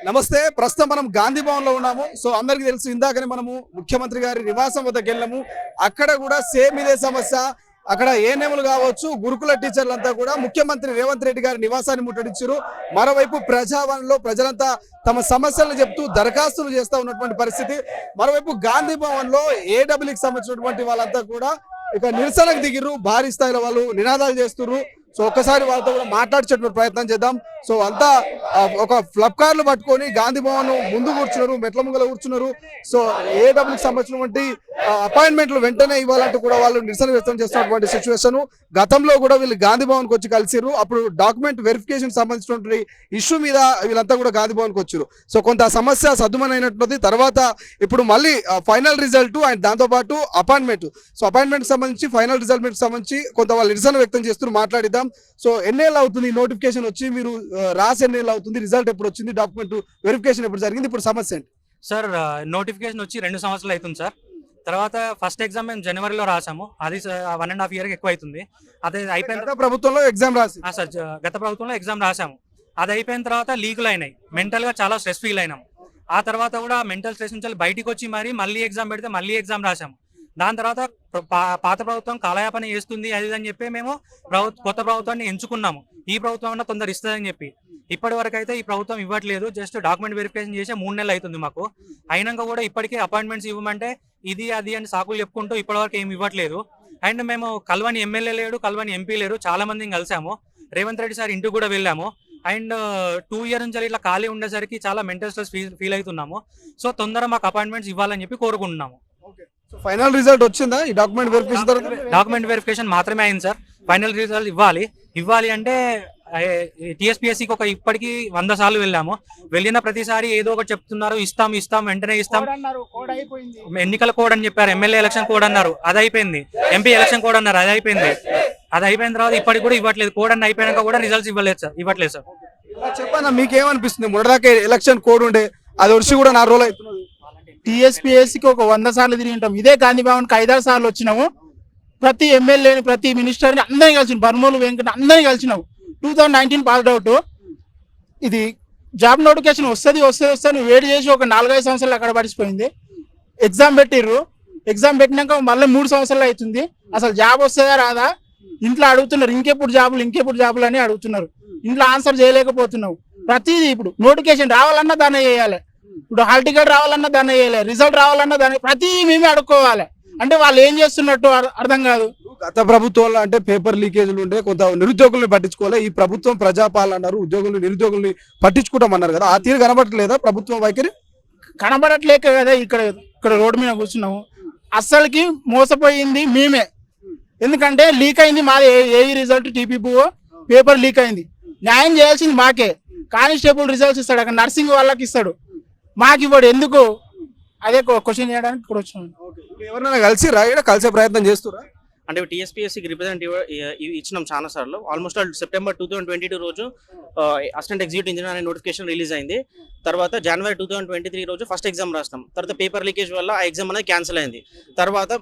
నమస్తే. ప్రస్తుతం మనం గాంధీ భవన్ లో ఉన్నాము. సో అందరికి తెలుసు, ఇందాకనే మనము ముఖ్యమంత్రి గారి నివాసం వద్దకు వెళ్ళాము. అక్కడ కూడా సేమ్ ఇదే సమస్య. అక్కడ ఏఎన్ఎంలు కావచ్చు, గురుకుల టీచర్లంతా కూడా ముఖ్యమంత్రి రేవంత్ రెడ్డి గారి నివాసాన్ని ముట్టడించారు. మరోవైపు ప్రజాభవన్లో ప్రజలంతా తమ సమస్యలను చెప్తూ దరఖాస్తులు చేస్తూ ఉన్నటువంటి పరిస్థితి. మరోవైపు గాంధీ భవన్ లో ఏడబ్ల్యూకి సంబంధించినటువంటి వాళ్ళంతా కూడా ఇక నిరసనకు దిగిర్రు. భారీ స్థాయిలో వాళ్ళు నినాదాలు చేస్తున్నారు. సో ఒక్కసారి వాళ్ళతో కూడా మాట్లాడించేటువంటి ప్రయత్నం చేద్దాం. సో అంతా ఒక ఫ్లప్ కార్లు పట్టుకొని గాంధీ భవన్ ముందు కూర్చున్నారు, మెట్ల ముంగల కూర్చున్నారు. సో ఏడబ్ల్యూకి సంబంధించినటువంటి అపాయింట్మెంట్లు వెంటనే ఇవ్వాలంటూ కూడా వాళ్ళు నిరసన వ్యక్తం చేస్తున్నటువంటి సిచ్యువేషన్. గతంలో కూడా వీళ్ళు గాంధీ భవన్కి వచ్చి కలిసిరు. అప్పుడు డాక్యుమెంట్ వెరిఫికేషన్ సంబంధించినటువంటి ఇష్యూ మీద వీళ్ళంతా కూడా గాంధీ భవన్కి వచ్చారు. సో కొంత సమస్య సద్దుమనైనటువంటి తర్వాత ఇప్పుడు మళ్ళీ ఫైనల్ రిజల్ట్ అండ్ దాంతోపాటు అపాయింట్మెంట్. సో అపాయింట్మెంట్ సంబంధించి ఫైనల్ రిజల్ట్మెంట్ సంబంధించి కొంత వాళ్ళు నిరసన వ్యక్తం చేస్తూ మాట్లాడిద్దాం. సో ఎన్నేళ్ళు అవుతుంది నోటిఫికేషన్ వచ్చి, మీరు రాసి ఎన్నేళ్ళు అవుతుంది, రిజల్ట్ ఎప్పుడు వచ్చింది, డాక్యుమెంట్ వెరిఫికేషన్ ఎప్పుడు జరిగింది, ఇప్పుడు సమస్య ఏంటి సార్? నోటిఫికేషన్ వచ్చి 2 సంవత్సరాలు అవుతుంది సార్. తర్వాత ఫస్ట్ ఎగ్జామ్ మేము జనవరిలో రాసాము. అది 1.5 year ఎక్కువ అవుతుంది. అదే అయిపోయిన ప్రభుత్వంలో ఎగ్జామ్ రాసి సార్, గత ప్రభుత్వంలో ఎగ్జామ్ రాసాము. అది అయిపోయిన తర్వాత లీకులు అయినాయి. మెంటల్గా చాలా స్ట్రెస్ ఫీల్ అయినాము. ఆ తర్వాత కూడా మెంటల్ స్ట్రెస్ నుంచి బయటికి వచ్చి మళ్ళీ ఎగ్జామ్ పెడితే మళ్ళీ ఎగ్జామ్ రాసాము. దాని తర్వాత పాత ప్రభుత్వం కాలయాపన చేస్తుంది అది అని చెప్పి మేము కొత్త ప్రభుత్వాన్ని ఎంచుకున్నాము. ఈ ప్రభుత్వం అన్న తొందర ఇస్తుందని చెప్పి. ఇప్పటి వరకు అయితే ఈ ప్రభుత్వం ఇవ్వట్లేదు. జస్ట్ డాక్యుమెంట్ వెరిఫికేషన్ చేసి 3 నెలలు అవుతుంది మాకు. అయినాక కూడా ఇప్పటికే అపాయింట్మెంట్స్ ఇవ్వమంటే ఇది అది అని సాకులు చెప్పుకుంటూ ఇప్పటి వరకు ఏమి ఇవ్వట్లేదు. అండ్ మేము కల్వని ఎమ్మెల్యే లేడు, కల్వని ఎంపీ లేరు, చాలా మందిని కలిసాము. రేవంత్ రెడ్డి సార్ ఇంటికి కూడా వెళ్ళాము. అండ్ 2 years నుంచి ఇట్లా ఖాళీ ఉండేసరికి చాలా మెంటల్ స్ట్రెస్ ఫీల్ అవుతున్నాము. సో తొందర మాకు అపాయింట్మెంట్స్ ఇవ్వాలని చెప్పి కోరుకుంటున్నాము. ఫైనల్ రిజల్ట్ వచ్చిందా ఈ డాక్యుమెంట్ వెరిఫికేషన్ తర్వాత? డాక్యుమెంట్ వెరిఫికేషన్ మాత్రమే అయింది సార్. ఫైనల్ రిజల్ట్ ఇవ్వాలి అంటే టీఎస్పీఎస్సీకి ఇప్పటికీ 100 సార్లు వెళ్ళాము. వెళ్ళిన ప్రతిసారి ఏదో ఒకటి చెప్తున్నారు, ఇస్తాం వెంటనే ఇస్తాం. ఎన్నికల కోడ్ అని చెప్పారు, ఎమ్మెల్యే ఎలక్షన్ కోడ్ అన్నారు, అది అయిపోయింది. ఎంపీ ఎలక్షన్ కోడ్ అన్నారు, అది అయిపోయింది. అది అయిపోయిన తర్వాత ఇప్పటికి కూడా ఇవ్వట్లేదు. కోడ్ అన్న అయిపోయాక కూడా రిజల్ట్స్ ఇవ్వట్లేదు సార్. చెప్పన్నా, మీకేమనిపిస్తుంది? మొదటిదాకా ఎలక్షన్ కోడ్ ఉండే, అది వచ్చి కూడా 4 రోజులు అవుతుంది. టీఎస్పీఎస్సీకి 100 సార్లు తిరిగి ఉంటాం. ఇదే గాంధీ భవన్కి 5-6 సార్లు వచ్చినాము. ప్రతి ఎమ్మెల్యేని, ప్రతి మినిస్టర్ని అందరినీ కలిసి, బర్మూలు వెంకట అందరినీ కలిసినాము. 2019 పాస్డ్ అవుట్. ఇది జాబ్ నోటిఫికేషన్ వస్తుంది వేడి చేసి 4-5 సంవత్సరాలు అక్కడ పడిచిపోయింది. ఎగ్జామ్ పెట్టిర్రు. ఎగ్జామ్ పెట్టినాక మళ్ళీ 3 సంవత్సరాలు అవుతుంది. అసలు జాబ్ వస్తుందా రాదా ఇంట్లో అడుగుతున్నారు. ఇంకెప్పుడు జాబులు అని అడుగుతున్నారు. ఇంట్లో ఆన్సర్ చేయలేకపోతున్నావు. ప్రతిదీ ఇప్పుడు నోటిఫికేషన్ రావాలన్నా దాన్ని చేయాలి, ఇప్పుడు హాల్ టికెట్ రావాలన్నా దాన్ని చేయాలి, రిజల్ట్ రావాలన్నా దాన్ని ప్రతి మేమే అడుక్కోవాలి. అంటే వాళ్ళు ఏం చేస్తున్నట్టు అర్థం కాదు. గత ప్రభుత్వంలో అంటే పేపర్ లీకేజీలు ఉండే, కొంత నిరుద్యోగుల్ని పట్టించుకోవాలి. ఈ ప్రభుత్వం ప్రజాపాలన అన్నారు, నిరుద్యోగుల్ని పట్టించుకుంటామన్నారు కదా, ఆ తీరు కనబడట్లేదా ప్రభుత్వం వైఖరి? కనబడట్లేక కదా ఇక్కడ రోడ్డు మీద కూర్చున్నాము. అస్సలకి మోసపోయింది మేమే. ఎందుకంటే లీక్ అయింది మాది. ఏఈ రిజల్ట్ టీపీపీఓ పేపర్ లీక్ అయింది. న్యాయం చేయాల్సింది మాకే. కానిస్టేబుల్ రిజల్ట్స్ ఇస్తాడు, అక్కడ నర్సింగ్ వాళ్ళకి ఇస్తాడు, మాకు ఇవ్వడు. ఎందుకు? అదే క్వశ్చన్ చేయడానికి ఇక్కడ వచ్చినాను. ఎవరైనా కలిసే ప్రయత్నం చేస్తురా? అంటే టీఎస్పీఎస్సీకి రిప్రజెంటేటివ్ ఇచ్చినాం చాలా సార్లు. ఆల్మోస్ట్ September 2022 రోజు అసిస్టెంట్ ఎగ్జిక్యూటివ్ ఇంజనీర్ అనే నోటిఫికేషన్ రిలీజ్ అయింది. తర్వాత January 2023 రోజు ఫస్ట్ ఎగ్జామ్ రాస్తాం. తర్వాత పేపర్ లీకేజ్ వల్ల ఆ ఎగ్జామ్ అనేది క్యాన్సిల్ అయింది. తర్వాత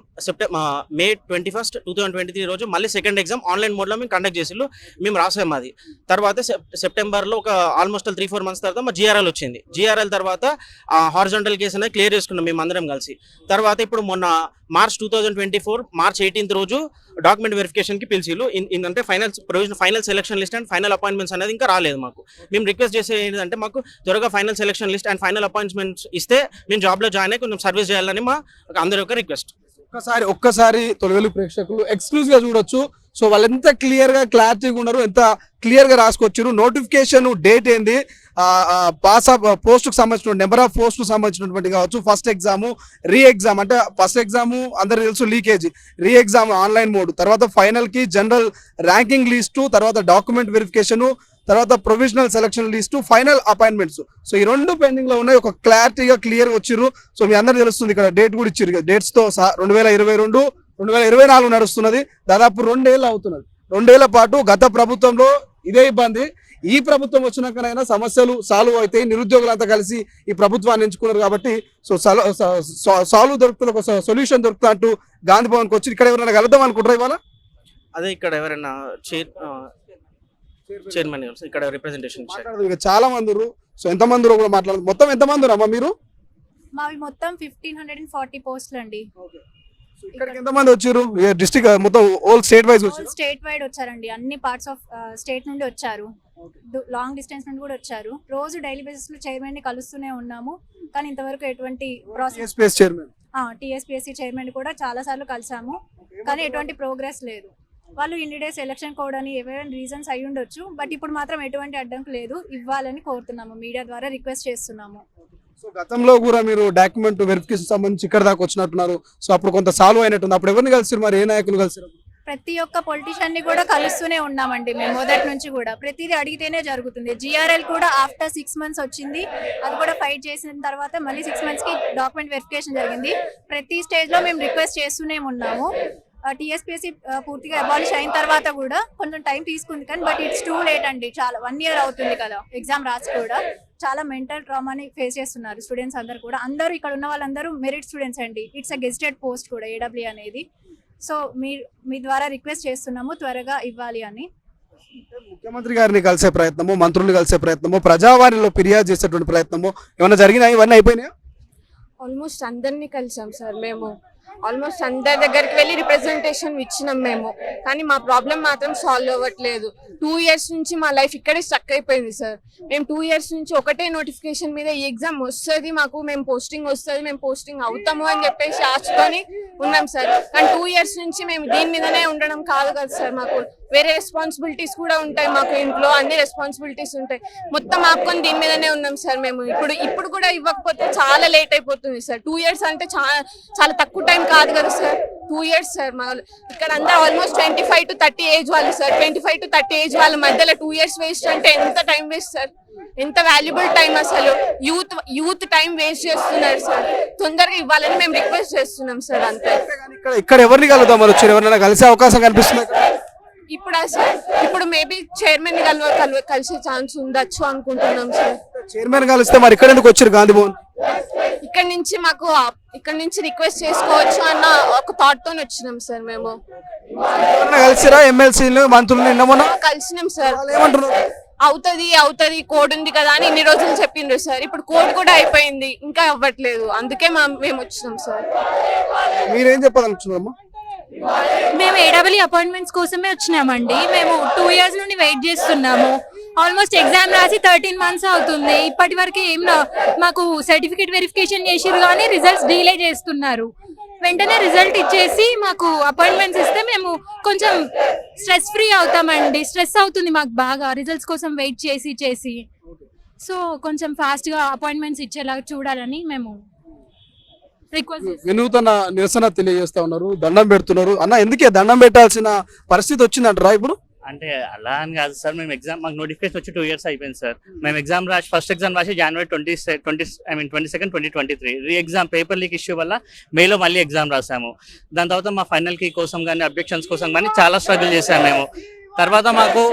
May 21st 2023 రోజు మళ్ళీ సెకండ్ ఎగ్జామ్ ఆన్లైన్ మోడ్లో మేము కండక్ట్ చేసిళ్ళు, మేము రాసాము అది. తర్వాత సెప్టెంబర్లో ఆల్మోస్ట్ 3-4 months తర్వాత మా GRL వచ్చింది. GRL తర్వాత హారిజాంటల్ కేసు అనేది క్లియర్ చేసుకున్నాం మేము అందరం కలిసి. తర్వాత ఇప్పుడు మొన్న March 2024 March 18th రోజు డాక్యుమెంట్ వెరిఫికేషన్ కి పిలిచిళ్ళు. అంటే final selection list and final appointments అనేది ఇంకా రాలేదు మాకు. మేము రిక్వెస్ట్ చేసే ఏంటంటే మాకు త్వరగా final selection list and final appointments ఇస్తే మేము జాబ్లో జాయిన్ అయ్యి కొంచెం సర్వీస్ చేయాలని మా అందరి యొక్క రిక్వెస్ట్. ఒక్కసారి తొలివెలుగు ప్రేక్షకులు ఎక్స్క్లూజివ్ గా చూడొచ్చు. సో వాళ్ళు ఎంత క్లారిటీగా ఉన్నారు, ఎంత క్లియర్ గా రాసుకొచ్చారు. నోటిఫికేషన్ డేట్ ఏంది, పాస్ ఆఫ్ పోస్ట్ కు సంబంధించిన నెంబర్ ఆఫ్ పోస్ట్ కు సంబంధించినటువంటి కావచ్చు, ఫస్ట్ ఎగ్జామ్, రీ ఎగ్జామ్. అంటే ఫస్ట్ ఎగ్జామ్ అందరికి తెలుసు leakage, re exam online mode, తర్వాత ఫైనల్ కి జనరల్ ర్యాంకింగ్ లిస్టు, తర్వాత డాక్యుమెంట్ వెరిఫికేషన్, తర్వాత provisional selection list, final appointments. So ఈ 2 పెండింగ్ లో ఉన్నాయి. ఒక క్లారిటీగా క్లియర్ గా వచ్చిర్రు. సో మీ అందరూ తెలుస్తుంది, ఇక్కడ డేట్ కూడా ఇచ్చారు. డేట్స్ తో 2022 2024 నడుస్తున్నది. దాదాపు 2 ఏళ్ళు అవుతున్నది. 2 ఏళ్ల పాటు గత ప్రభుత్వంలో ఇదే ఇబ్బంది. ఈ ప్రభుత్వం వచ్చినాకనైనా సమస్యలు సాల్వ్ అవుతాయి. నిరుద్యోగులంతా కలిసి ఈ ప్రభుత్వాన్ని ఎంచుకున్నారు కాబట్టి సో సాల్వ్ దొరుకుతుంది, ఒక సొల్యూషన్ దొరుకుతా అంటూ గాంధీ భవన్కి వచ్చి ఇక్కడ ఎవరైనా కలుద్దాం అనుకుంటారా ఇవాళ? అదే ఇక్కడ ఎవరైనా చైర్మన్ ఇక్కడ రిప్రజెంటేషన్ చాలా మంది సో ఎంతమంది కూడా మాట్లాడదు, మొత్తం ఎంతమంది అమ్మా మీరు? మావి మొత్తం 1540 పోస్టులు అండి. ఇక్కడికి ఎంతమంది వచ్చారు? డిస్ట్రిక్ట్ మొత్తం ఓల్ స్టేట్ వైజ్ వచ్చారు? స్టేట్ వైడ్ వచ్చారండి, అన్ని పార్ట్స్ ఆఫ్ స్టేట్ నుండి వచ్చారు, లాంగ్ డిస్టెన్స్ నుండి కూడా వచ్చారు. రోజు డైలీ బేసిస్ లో చైర్మన్ ని కలుస్తూనే ఉన్నాము, కానీ ఇంతవరకు ఎటువంటి ప్రాసెస్ చైర్మన్ టీఎస్పీఎస్సీ చైర్మన్ కూడా చాలా సార్లు కలిసాము, కానీ ఎటువంటి ప్రోగ్రెస్ లేదు. వాళ్ళు ఇన్ని డేస్ ఎలక్షన్ కోడ్ అని ఏవైనా రీజన్స్ అయి ఉండొచ్చు, బట్ ఇప్పుడు మాత్రం ఎటువంటి అడ్డంకు లేదు, ఇవ్వాలని కోరుతున్నాము, మీడియా ద్వారా రిక్వెస్ట్ చేస్తున్నాము. సో గతంలో కూడా మీరు డాక్యుమెంట్ వెరిఫికేషన్ సంబంధించి ఇక్కడ దాకా వచ్చినట్టున్నారు, సో అప్పుడు కొంత సాల్వ్ అయినట్టుంది. అప్పుడు ఎవరిని కలిసి, మరి ఏ నాయకులు కలిసి? ప్రతి ఒక్క పొలిటీషియన్ ని కూడా కలుస్తూనే ఉన్నామండి మేము మొదటి నుంచి కూడా, ప్రతిదీ అడిగితేనే జరుగుతుంది. జిఆర్ఎల్ కూడా ఆఫ్టర్ 6 months వచ్చింది, అది కూడా ఫైట్ చేసిన తర్వాత మళ్ళీ 6 months కి డాక్యుమెంట్ వెరిఫికేషన్ జరిగింది. ప్రతి స్టేజ్ లో మేము రిక్వెస్ట్ చేస్తూనే ఉన్నాము. టీఎస్పీఎస్సీ పూర్తిగా అబాలిష్ అయిన తర్వాత కూడా కొంచెం టైం తీసుకుంది, కానీ బట్ ఇట్స్ టూ లేట్ అండి. చాలా 1 year అవుతుంది కదా ఎగ్జామ్ రాసి కూడా. చాలా మెంటల్ ట్రామాని ఫేస్ చేస్తున్నారు స్టూడెంట్స్ అందరు కూడా. అందరూ ఇక్కడ ఉన్న వాళ్ళందరూ మెరిట్ స్టూడెంట్స్ అండి. ఇట్స్ అ గెజిటెడ్ పోస్ట్ కూడా ఏడబ్ల్యూ అనేది. సో మీ ద్వారా రిక్వెస్ట్ చేస్తున్నాము త్వరగా ఇవ్వాలి అని. ముఖ్యమంత్రి గారిని కలిసే ప్రయత్నము, మంత్రులు కలిసే ప్రయత్నము, ప్రజావాణిలో ఫిర్యాదు చేసేటువంటి ప్రయత్నము ఏమైనా జరిగినాయి? ఇవన్నీ అయిపోయినాయా? ఆల్మోస్ట్ అందరినీ కలిసాం సార్ మేము. ఆల్మోస్ట్ అందరి దగ్గరికి వెళ్ళి రిప్రజెంటేషన్ ఇచ్చినాం మేము, కానీ మా ప్రాబ్లం మాత్రం సాల్వ్ అవ్వట్లేదు. 2 years నుంచి మా లైఫ్ ఇక్కడే స్టక్ అయిపోయింది సార్. మేము 2 years నుంచి ఒకటే నోటిఫికేషన్ మీద ఈ ఎగ్జామ్ వస్తుంది మాకు, మేము పోస్టింగ్ వస్తుంది, మేము పోస్టింగ్ అవుతాము అని చెప్పేసి ఆశతోని ఉన్నాం సార్. కానీ 2 years నుంచి మేము దీని మీదనే ఉండడం కాదు కదా సార్, మాకు వేరే రెస్పాన్సిబిలిటీస్ కూడా ఉంటాయి, మాకు ఇంట్లో అన్ని రెస్పాన్సిబిలిటీస్ ఉంటాయి. మొత్తం ఆపుకొని దీని మీదనే ఉన్నాం సార్ మేము. ఇప్పుడు కూడా ఇవ్వకపోతే చాలా లేట్ అయిపోతుంది సార్. 2 years అంటే చాలా తక్కువ టైం కాదు కదా సార్. 2 years sir. మా ఇక్కడ అందరూ ఆల్మోస్ట్ 25 to 30 ఏజ్ వాళ్ళు సార్. 25 to 30 ఏజ్ వాళ్ళ మధ్యలో 2 years వేస్ట్ అంటే ఎంత టైం వేస్ట్ సార్, ఎంత వాల్యుబుల్ టైం అసలు. యూత్ టైం వేస్ట్ చేస్తున్నారు సార్. తొందరగా ఇవ్వాలని మేము రిక్వెస్ట్ చేస్తున్నాం సార్. అంతే. ఇక్కడ ఎవరిని కలుద్దాం, మరి వచ్చారు ఎవరైనా కలిసే అవకాశం కనిపిస్తుంది? ఇప్పుడు మేబీ చైర్మన్ కలిసే ఛాన్స్ ఉండొచ్చు అనుకుంటున్నాం సార్. చైర్మన్ కలిస్తే మరి ఇక్కడ ఎందుకు వచ్చారు గాంధీ భవన్? ఇక్కడ నుంచి రిక్వెస్ట్ చేసుకోవచ్చు అన్న ఒక థాట్ తో వచ్చినాం సార్ మేము. కలిసిరా ఎమ్మెల్సీలు మంత్రులు నిన్న కలిసినాం సార్. ఏమంటున్నారు? అవుతుంది కోడ్ ఉంది కదా అని ఇన్ని రోజులు చెప్పిండ్రు సార్. ఇప్పుడు కోడ్ కూడా అయిపోయింది, ఇంకా అవ్వట్లేదు. అందుకే మేము వచ్చినాం సార్. మీరేం చెప్పాలనుకుంటున్నారమ్మా? మేము ఏడబ్ల్యూ అపాయింట్మెంట్స్ కోసమే వచ్చినామండి. మేము 2 years నుండి వెయిట్ చేస్తున్నాము. ఆల్మోస్ట్ ఎగ్జామ్ రాసి 13 months అవుతుంది. ఇప్పటి వరకు మాకు సర్టిఫికేట్ వెరిఫికేషన్ చేసిరు కానీ రిజల్ట్స్ డిలే చేస్తున్నారు. వెంటనే రిజల్ట్ ఇచ్చేసి మాకు అపాయింట్మెంట్స్ ఇస్తే మేము కొంచెం స్ట్రెస్ ఫ్రీ అవుతామండి. స్ట్రెస్ అవుతుంది మాకు బాగా రిజల్ట్స్ కోసం వెయిట్ చేసి. సో కొంచెం ఫాస్ట్గా అపాయింట్మెంట్స్ ఇచ్చేలాగా చూడాలని మేము వినూతన నిరసన తెలియజేస్తా ఉన్నారు, దండం పెడుతున్నారు. అన్న ఎందుకే దండం పెట్టాల్సిన పరిస్థితి వచ్చిందంటారా ఇప్పుడు? అంటే అలా అని కాదు సార్, మేము ఎగ్జామ్ మాకు నోటిఫికేషన్ వచ్చి 2 years అయిపోయింది సార్. మేము ఎగ్జామ్ రాసి ఫస్ట్ ఎగ్జామ్ రాసి January 22nd 2023 re exam paper leak issue వల్ల మేలో మళ్ళీ ఎగ్జామ్ రాసాము. దాని తర్వాత మా ఫైనల్ కీ కోసం కానీ అబ్జెక్షన్స్ కోసం కానీ చాలా స్ట్రగుల్ చేసాము మేము. తర్వాత మాకు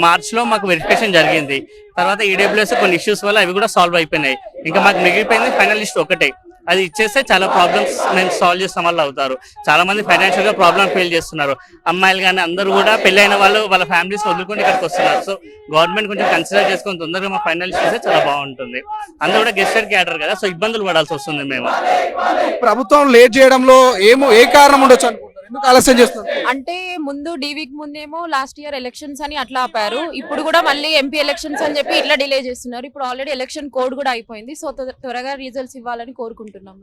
మార్చ్లో మాకు వెరిఫికేషన్ జరిగింది. తర్వాత ఈడబ్ల్యూఎస్ కొన్ని ఇష్యూస్ వల్ల అవి కూడా సాల్వ్ అయిపోయినాయి. ఇంకా మాకు మిగిలిపోయింది ఫైనల్ లిస్ట్ ఒకటే. అది ఇచ్చేస్తే చాలా ప్రాబ్లమ్స్ మేము సాల్వ్ చేసిన వాళ్ళు అవుతారు. చాలా మంది ఫైనాన్షియల్ గా ప్రాబ్లమ్ ఫేస్ చేస్తున్నారు. అమ్మాయిలు కానీ అందరూ కూడా పెళ్ళైన వాళ్ళు వాళ్ళ ఫ్యామిలీస్ వదులుకొని ఇక్కడికి వస్తున్నారు. సో గవర్నమెంట్ కొంచెం కన్సిడర్ చేసుకొని తొందరగా మా ఫైనల్ ఇస్తే చాలా బాగుంటుంది. అందరూ కూడా గెస్టెడ్ క్యాడర్ కదా, సో ఇబ్బందులు పడాల్సి వస్తుంది. మేము ప్రభుత్వం లేట్ చేయడంలో ఏ కారణం ఉండొచ్చు అనుకుంటున్నారు? ఎందుకు ఆలస్యం చేస్తున్నారు? అంటే ముందు వీక్ ముందేమో లాస్ట్ ఇయర్ ఎలక్షన్స్ అని అట్లా ఆపారు. ఇప్పుడు కూడా మళ్ళీ ఎంపీ ఎలక్షన్స్ అని చెప్పి ఇట్లా డిలే చేస్తున్నారు. ఇప్పుడు ఆల్రెడీ ఎలక్షన్ కోడ్ కూడా అయిపోయింది. సో త్వరగా రిజల్ట్స్ ఇవ్వాలని కోరుకుంటున్నాము.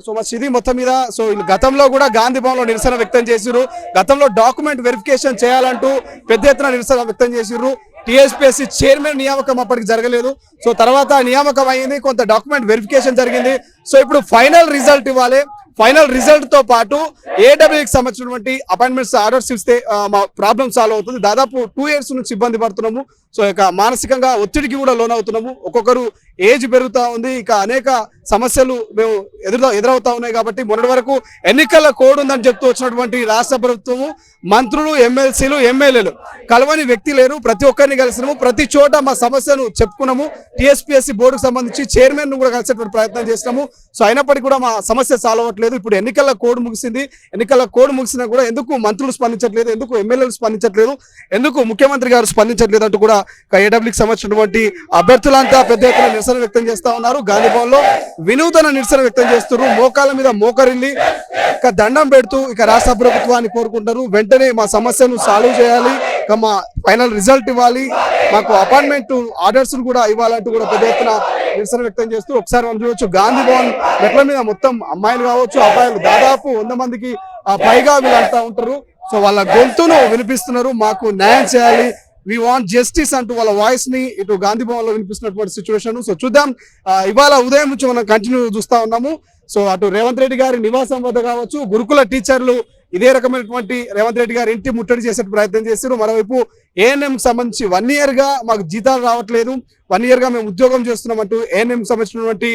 So much. ఇది మొత్తం మీద సో గతంలో కూడా గాంధీ భవన్ లో నిరసన వ్యక్తం చేసిర్రు. గతంలో డాక్యుమెంట్ వెరిఫికేషన్ చేయాలంటూ పెద్ద ఎత్తున నిరసన వ్యక్తం చేసిర్రు. టీఎస్పీఎస్సీ చైర్మన్ నియామకం అప్పటికి జరగలేదు. సో తర్వాత నియామకం అయింది, కొంత డాక్యుమెంట్ వెరిఫికేషన్ జరిగింది. సో ఇప్పుడు ఫైనల్ రిజల్ట్ ఇవ్వాలి. ఫైనల్ రిజల్ట్ తో పాటు ఏడబ్ల్యూకి సంబంధించినటువంటి అపాయింట్మెంట్స్ ఆర్డర్స్ ఇస్తే మా ప్రాబ్లం సాల్వ్ అవుతుంది. దాదాపు 2 years నుంచి ఇబ్బంది పడుతున్నాము. సో ఇక మానసికంగా ఒత్తిడికి కూడా లోనవుతున్నాము. ఒక్కొక్కరు ఏజ్ పెరుగుతూ ఉంది, ఇక అనేక సమస్యలు మేము ఎదురవుతా ఉన్నాయి. కాబట్టి మొన్నటి వరకు ఎన్నికల కోడ్ ఉందని చెప్తూ వచ్చినటువంటి రాష్ట్ర ప్రభుత్వము, మంత్రులు, ఎమ్మెల్సీలు, ఎమ్మెల్యేలు కలవని వ్యక్తి లేరు. ప్రతి ఒక్కరిని కలిసినాము, ప్రతి చోట మా సమస్యను చెప్పుకున్నాము. టీఎస్పీఎస్సీ బోర్డుకు సంబంధించి చైర్మన్ ను కూడా కలిసేటువంటి ప్రయత్నం చేసినాము. సో అయినప్పటికీ కూడా మా సమస్య సాల్వ్ అవ్వట్లేదు. ఇప్పుడు ఎన్నికల కోడ్ ముగిసింది. ఎన్నికల కోడ్ ముగిసినా కూడా ఎందుకు మంత్రులు స్పందించట్లేదు, ఎందుకు ఎమ్మెల్యేలు స్పందించట్లేదు, ఎందుకు ముఖ్యమంత్రి గారు స్పందించట్లేదు అంటూ కూడా ఏడబ్ల్యూకి సంబంధించినటువంటి అభ్యర్థులంతా పెద్ద ఎత్తున నిరసన వ్యక్తం చేస్తా ఉన్నారు. గాంధీ భవన్ లో వినూతన నిరసన వ్యక్తం చేస్తున్నారు. మోకాళ్ళ మీద మోకరిల్లి ఇక దండం పెడుతూ ఇక రాష్ట్ర ప్రభుత్వాన్ని కోరుకుంటారు. వెంటనే మా సమస్యను సాల్వ్ చేయాలి, ఇక మా ఫైనల్ రిజల్ట్ ఇవ్వాలి, మాకు అపాయింట్మెంట్ ఆర్డర్స్ కూడా ఇవ్వాలంటూ కూడా పెద్ద ఎత్తున నిరసన వ్యక్తం చేస్తూ ఒకసారి మనం చూడొచ్చు గాంధీ భవన్ మెట్ల మీద మొత్తం అమ్మాయిలు కావచ్చు అబ్బాయిలు దాదాపు 100 మందికి పైగా వీళ్ళంతా ఉంటారు. సో వాళ్ళ గొంతును వినిపిస్తున్నారు, మాకు న్యాయం చేయాలి, వి వాంట్ జస్టిస్ అంటూ వాళ్ళ వాయిస్ ని ఇటు గాంధీ భవన్ లో వినిపిస్తున్నటువంటి సిచ్యువేషన్. సో చూద్దాం, ఇవాళ ఉదయం నుంచి మనం కంటిన్యూ చూస్తా ఉన్నాము. సో అటు రేవంత్ రెడ్డి గారి నివాసం వద్ద కావచ్చు, గురుకుల టీచర్లు ఇదే రకమైనటువంటి రేవంత్ రెడ్డి గారి ఇంటి ముట్టడి చేసే ప్రయత్నం చేశారు. మరోవైపు ఏఎన్ఎం సంబంధించి 1 year గా మాకు జీతాలు రావట్లేదు, 1 year గా మేము ఉద్యోగం చేస్తున్నామంటూ ఏఎన్ఎం సంబంధించినటువంటి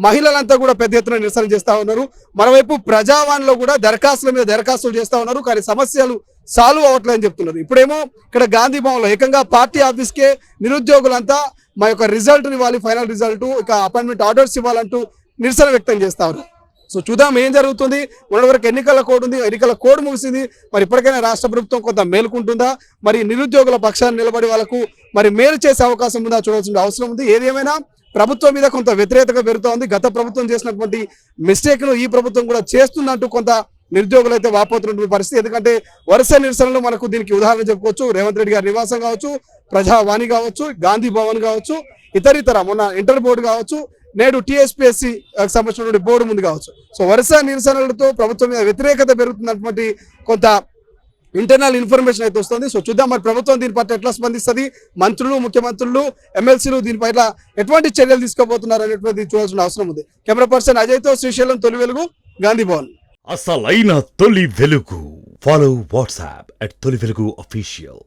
మహిళలంతా కూడా పెద్ద ఎత్తున నిరసన చేస్తా ఉన్నారు. మరోవైపు ప్రజావాణిలో కూడా దరఖాస్తుల మీద దరఖాస్తులు చేస్తా ఉన్నారు, కానీ సమస్యలు సాల్వ్ అవ్వట్లేదని చెప్తున్నారు. ఇప్పుడేమో ఇక్కడ గాంధీ భవన్ లో ఏకంగా పార్టీ ఆఫీస్కే నిరుద్యోగులంతా మా యొక్క రిజల్ట్ ఇవ్వాలి, ఫైనల్ రిజల్ట్, ఇక అపాయింట్మెంట్ ఆర్డర్స్ ఇవ్వాలంటూ నిరసన వ్యక్తం చేస్తా ఉన్నారు. సో చూద్దాం ఏం జరుగుతుంది. మొన్నటి వరకు ఎన్నికల కోడ్ ఉంది, ఎన్నికల కోడ్ ముగిసింది. మరి ఇప్పటికైనా రాష్ట్ర ప్రభుత్వం కొంత మేలుకుంటుందా, మరి నిరుద్యోగుల పక్షాన్ని నిలబడి వాళ్ళకు మరి మేలు చేసే అవకాశం ఉందా చూడాల్సిన అవసరం ఉంది. ఏది ఏమైనా ప్రభుత్వం మీద కొంత వ్యతిరేకత పెరుగుతూ ఉంది. గత ప్రభుత్వం చేసినటువంటి మిస్టేక్ ను ఈ ప్రభుత్వం కూడా చేస్తుందంటూ కొంత నిరుద్యోగులు అయితే వాపోతున్నటువంటి పరిస్థితి. ఎందుకంటే వరుస నిరసనలు మనకు దీనికి ఉదాహరణ చెప్పుకోవచ్చు. రేవంత్ రెడ్డి గారి నివాసం కావచ్చు, ప్రజావాణి కావచ్చు, గాంధీ భవన్ కావచ్చు, ఇతర మొన్న ఇంటర్ బోర్డు కావచ్చు, నేడు టీఎస్పీఎస్సీ సంబంధించినటువంటి బోర్డు ముందు కావచ్చు. సో వరుస నిరసనలతో ప్రభుత్వం మీద వ్యతిరేకత పెరుగుతున్నటువంటి కొంత ఇంటర్నల్ ఇన్ఫర్మేషన్ అయితే వస్తుంది. సో చూద్దాం మరి ప్రభుత్వం దీని పట్ల ఎట్లా స్పందిస్తుంది, మంత్రులు, ముఖ్యమంత్రులు, ఎమ్మెల్సీలు దీనిపై ఎటువంటి చర్యలు తీసుకోబోతున్నారు అనేటువంటి చూడాల్సిన అవసరం ఉంది. కెమెరా పర్సన్ అజయ్తో శ్రీశైలం, తొలి వెలుగు, గాంధీ భవన్. అసలైన తొలి వెలుగు. ఫాలో వాట్సాప్ @తొలి వెలుగు official.